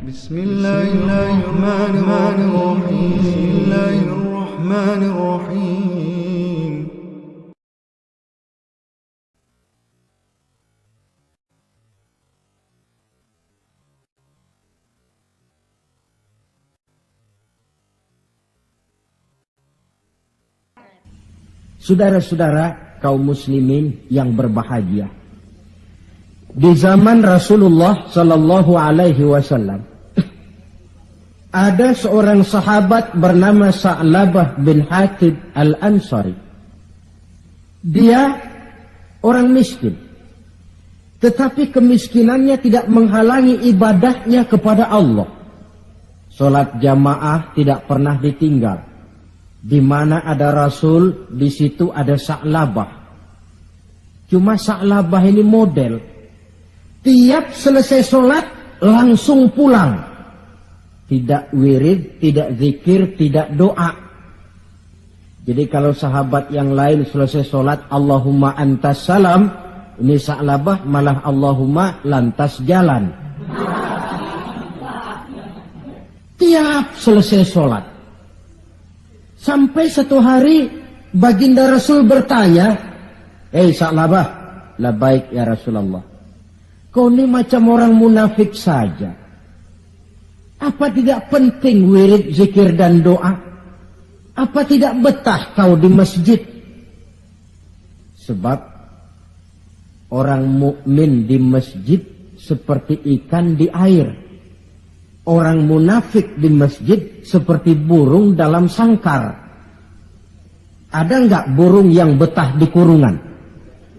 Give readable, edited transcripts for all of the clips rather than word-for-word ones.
Bismillahirrahmanirrahim. Bismillahirrahmanirrahim. Saudara-saudara kaum muslimin yang berbahagia, di zaman Rasulullah Sallallahu Alaihi Wasallam ada seorang sahabat bernama Sa'labah bin Hatib Al-Ansari. Dia orang miskin, tetapi kemiskinannya tidak menghalangi ibadahnya kepada Allah. Salat jamaah tidak pernah ditinggal. Di mana ada Rasul, di situ ada Sa'labah. Cuma Sa'labah ini model. Tiap selesai sholat, langsung pulang. Tidak wirid, tidak zikir, tidak doa. Jadi kalau sahabat yang lain selesai sholat, Allahumma antas salam. Ini Sa'labah malah Allahumma lantas jalan. Tiap selesai sholat. Sampai satu hari baginda Rasul bertanya, Sa'labah, labaik ya Rasulullah. Kau ini macam orang munafik saja. Apa tidak penting wirid, zikir dan doa? Apa tidak betah kau di masjid? Sebab orang mukmin di masjid seperti ikan di air. Orang munafik di masjid seperti burung dalam sangkar. Ada enggak burung yang betah di kurungan?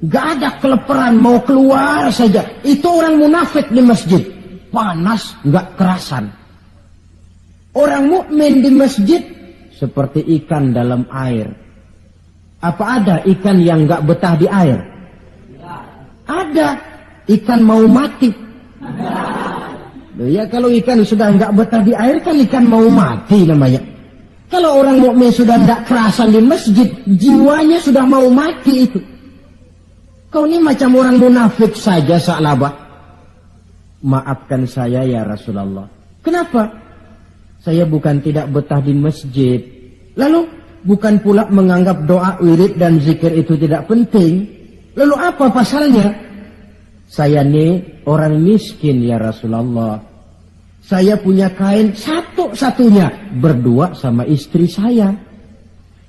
Enggak ada, keleperan mau keluar saja. Itu orang munafik di masjid. Panas enggak kerasan. Orang mukmin di masjid seperti ikan dalam air. Apa ada ikan yang enggak betah di air? Ada. Ikan mau mati. Ya kalau ikan sudah enggak betah di air kan ikan mau mati namanya. Kalau orang mukmin sudah enggak kerasan di masjid, jiwanya sudah mau mati itu. Kau ini macam orang munafik saja Sa'labah. Maafkan saya ya Rasulullah. Kenapa? Saya bukan tidak betah di masjid. Lalu bukan pula menganggap doa, wirid dan zikir itu tidak penting. Lalu apa pasalnya? Saya ini orang miskin ya Rasulullah. Saya punya kain satu-satunya, berdua sama istri saya.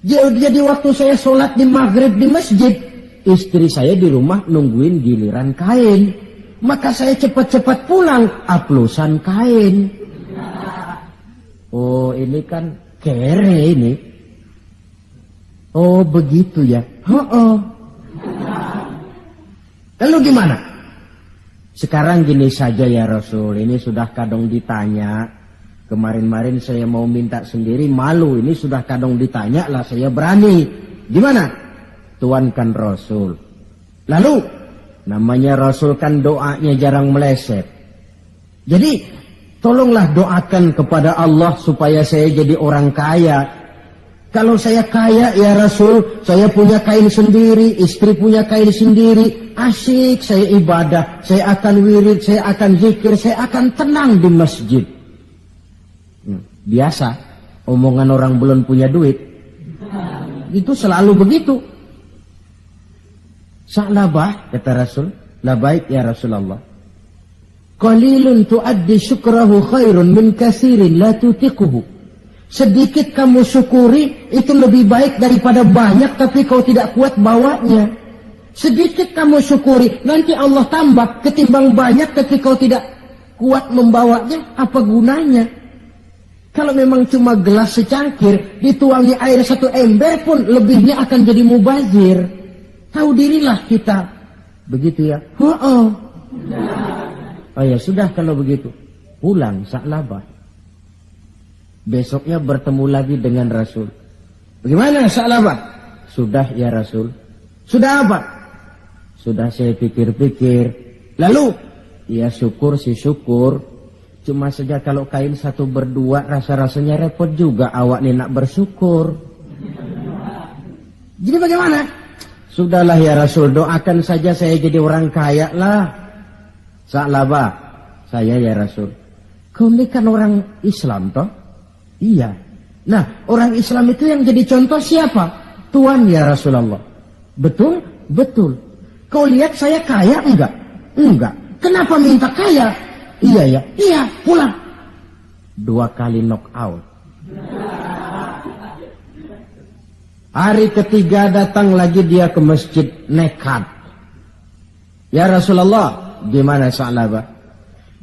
Jadi waktu saya sholat di maghrib di masjid, istri saya di rumah nungguin giliran kain. Maka saya cepat-cepat pulang, aplusan kain. Oh ini kan kere ini. Oh begitu ya. Lalu gimana? Sekarang gini saja ya Rasul, ini sudah kadang ditanya. Kemarin-marin saya mau minta sendiri, malu. Ini sudah kadang ditanya lah, saya berani. Gimana? Tuankan Rasul. Lalu, namanya Rasul kan doanya jarang meleset. Jadi, tolonglah doakan kepada Allah supaya saya jadi orang kaya. Kalau saya kaya ya Rasul, saya punya kain sendiri, istri punya kain sendiri, asyik saya ibadah, saya akan wirid, saya akan zikir, saya akan tenang di masjid. Biasa, omongan orang belum punya duit. Itu selalu begitu. Sa'labah, kata Rasul, labaik ya Rasulullah. Qalilun tuaddi syukrahu khairun min katsirin la tutiquhu. Sedikit kamu syukuri itu lebih baik daripada banyak tapi kau tidak kuat bawanya. Sedikit kamu syukuri nanti Allah tambah ketimbang banyak tapi kau tidak kuat membawanya. Apa gunanya? Kalau memang cuma gelas secangkir dituang di air satu ember pun lebihnya akan jadi mubazir. Tahu dirilah kita. Begitu ya. Oh ya sudah kalau begitu. Pulang Sa'labah. Besoknya bertemu lagi dengan Rasul. Bagaimana Sa'labah? Sudah ya Rasul. Sudah apa? Sudah saya pikir-pikir. Lalu? Ya syukur sih syukur. Cuma saja kalau kain satu berdua rasa-rasanya repot juga awak nih nak bersyukur. Jadi bagaimana? Sudahlah ya Rasul, doakan saja saya jadi orang kaya lah. Sa'labah, saya ya Rasul. Kau ini kan orang Islam toh? Iya. Nah, orang Islam itu yang jadi contoh siapa? Tuhan ya Rasulullah. Betul? Betul. Kau lihat saya kaya enggak? Enggak. Kenapa minta kaya? Iya ya. Iya, pulang. 2 kali knock out. Hari ketiga datang lagi dia ke masjid nekat. Ya Rasulullah, gimana Sa'labah?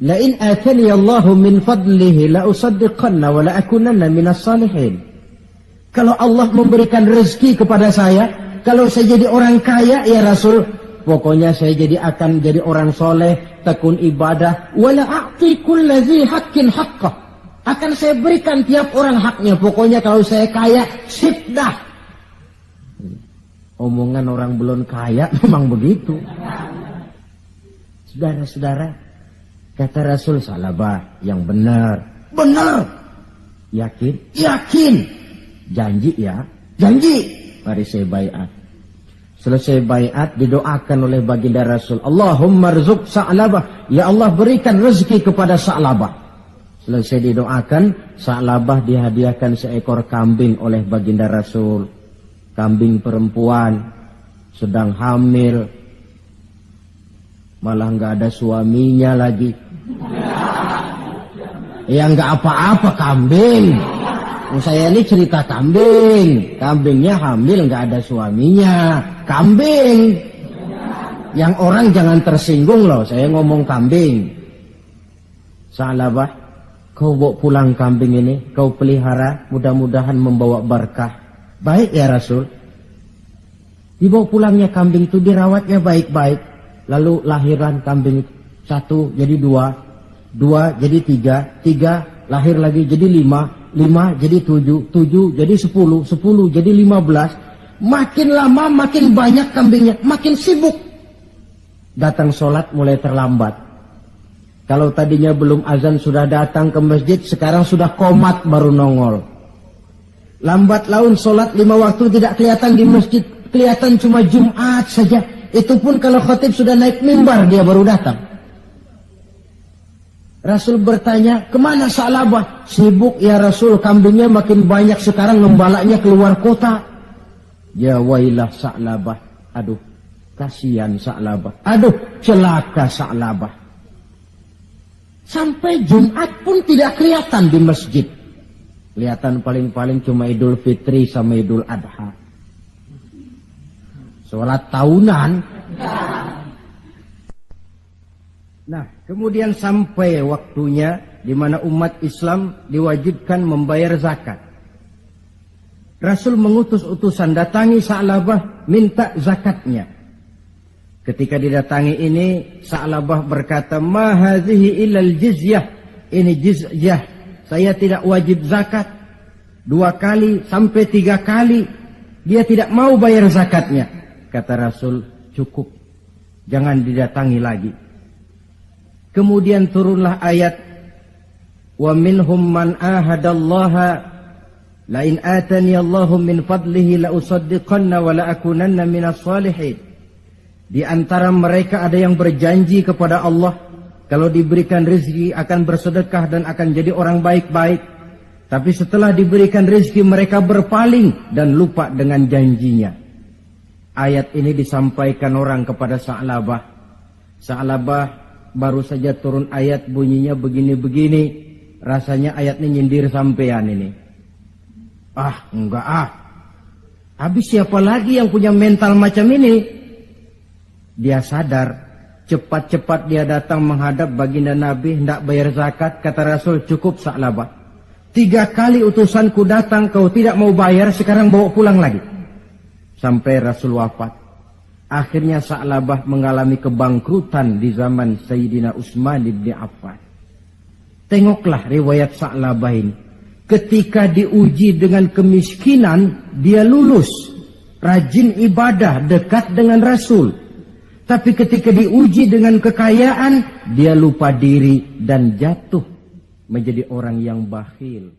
La in atani Allahu min fadlihi la usaddiqanna wa la akunanna minas salihin. Kalau Allah memberikan rezeki kepada saya, kalau saya jadi orang kaya ya Rasul, pokoknya saya akan jadi orang soleh, tekun ibadah, wa la a'ti kulli haqqin haqqah. Akan saya berikan tiap orang haknya. Pokoknya kalau saya kaya, sip dah. Omongan orang belum kaya memang begitu. Saudara-saudara, kata Rasul, Sa'labah yang benar. Benar. Yakin? Yakin. Janji ya? Janji. Mari saya baiat. Selesai baiat didoakan oleh baginda Rasul. Allahumma rzuq Sa'labah. Ya Allah berikan rezeki kepada Sa'labah. Selesai didoakan, Sa'labah dihadiahkan seekor kambing oleh baginda Rasul. Kambing perempuan. Sedang hamil. Malah nggak ada suaminya lagi. Ya nggak apa-apa kambing. Saya ini cerita kambing. Kambingnya hamil nggak ada suaminya. Kambing. Yang orang jangan tersinggung loh. Saya ngomong kambing. Sa'labah, kau bawa pulang kambing ini. Kau pelihara. Mudah-mudahan membawa berkah. Baik ya Rasul. Dibawa pulangnya kambing itu dirawatnya baik-baik. Lalu lahiran kambing 1 jadi 2, 2 jadi 3, 3 lahir lagi jadi 5, 5 jadi 7, 7 jadi 10, 10 jadi 15. Makin lama makin banyak kambingnya, makin sibuk. Datang sholat mulai terlambat. Kalau tadinya belum azan sudah datang ke masjid, sekarang sudah qomat baru nongol. Lambat laun sholat 5 waktu tidak kelihatan di masjid, kelihatan cuma Jumat saja. Itu pun kalau khatib sudah naik mimbar dia baru datang. Rasul bertanya, kemana Sa'labah? Sibuk ya Rasul, kambingnya makin banyak sekarang, ngembalanya keluar kota. Ya wailah Sa'labah. Aduh, kasihan Sa'labah. Aduh, celaka Sa'labah. Sampai Jumat pun tidak kelihatan di masjid. Kelihatan paling-paling cuma Idul Fitri sama Idul Adha. Sholat tahunan. Nah, kemudian sampai waktunya di mana umat Islam diwajibkan membayar zakat. Rasul mengutus utusan, datangi Sa'labah, minta zakatnya. Ketika didatangi ini, Sa'labah berkata, ma hadhihi illal jizyah. Ini jizyah. Saya tidak wajib zakat. 2 kali sampai 3 kali. Dia tidak mau bayar zakatnya. Kata Rasul, cukup. Jangan didatangi lagi. Kemudian turunlah ayat. Wa minhum man ahadallaha la in atani Allahu min fadlihi la usaddiqanna wa la akunanna minas salihin. Di antara mereka ada yang berjanji kepada Allah, kalau diberikan rezeki akan bersedekah dan akan jadi orang baik-baik. Tapi setelah diberikan rezeki mereka berpaling dan lupa dengan janjinya. Ayat ini disampaikan orang kepada Sa'labah. Sa'labah baru saja turun ayat bunyinya begini-begini. Rasanya ayat ini nyindir sampean ini. Ah, enggak ah. Habis siapa lagi yang punya mental macam ini? Dia sadar. Cepat-cepat dia datang menghadap baginda Nabi, hendak bayar zakat. Kata Rasul, cukup Sa'labah. 3 kali utusanku datang, kau tidak mau bayar, sekarang bawa pulang lagi. Sampai Rasul wafat. Akhirnya Sa'labah mengalami kebangkrutan di zaman Sayyidina Utsman bin Affan. Tengoklah riwayat Sa'labah ini. Ketika diuji dengan kemiskinan, dia lulus. Rajin ibadah, dekat dengan Rasul. Tapi ketika diuji dengan kekayaan, dia lupa diri dan jatuh menjadi orang yang bakhil.